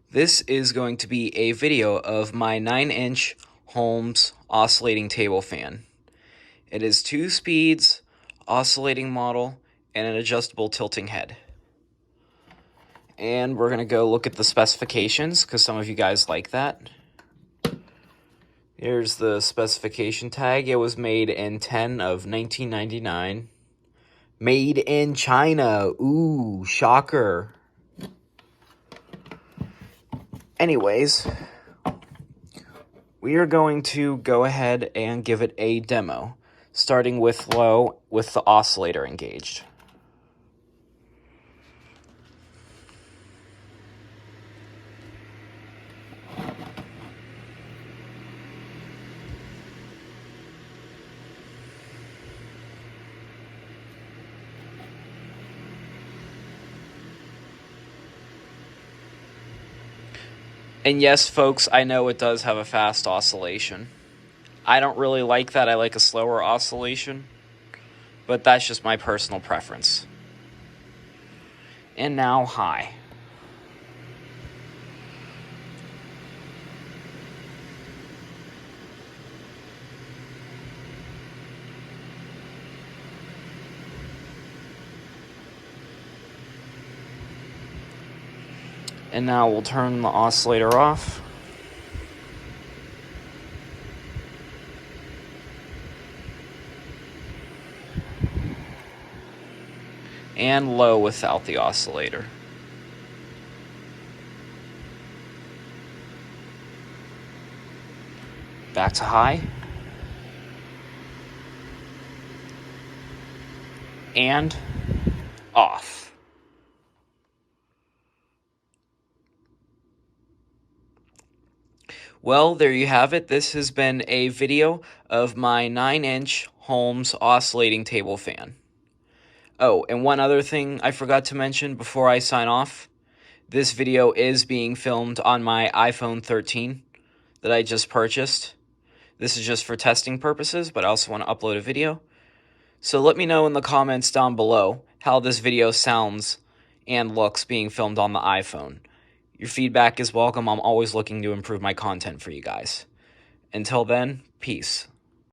This is going to be a video of my 9-inch Holmes oscillating table fan. It is 2 speeds, oscillating model, and an adjustable tilting head. And we're going to go look at the specifications because some of you guys like that. Here's the specification tag. It was made in 10 of 1999. Made in China. Ooh, shocker. Anyways, we are going to go ahead and give it a demo, starting with low with the oscillator engaged. And yes, folks, I know it does have a fast oscillation. I don't really like that. I like a slower oscillation, but that's just my personal preference. And now high. And now we'll turn the oscillator off. And low without the oscillator. Back to high. And off. Well, there you have it. This has been a video of my 9-inch Holmes oscillating table fan. Oh, and one other thing I forgot to mention before I sign off. This video is being filmed on my iPhone 13 that I just purchased. This is just for testing purposes, but I also want to upload a video. So let me know in the comments down below how this video sounds and looks being filmed on the iPhone. Your feedback is welcome. I'm always looking to improve my content for you guys. Until then, peace.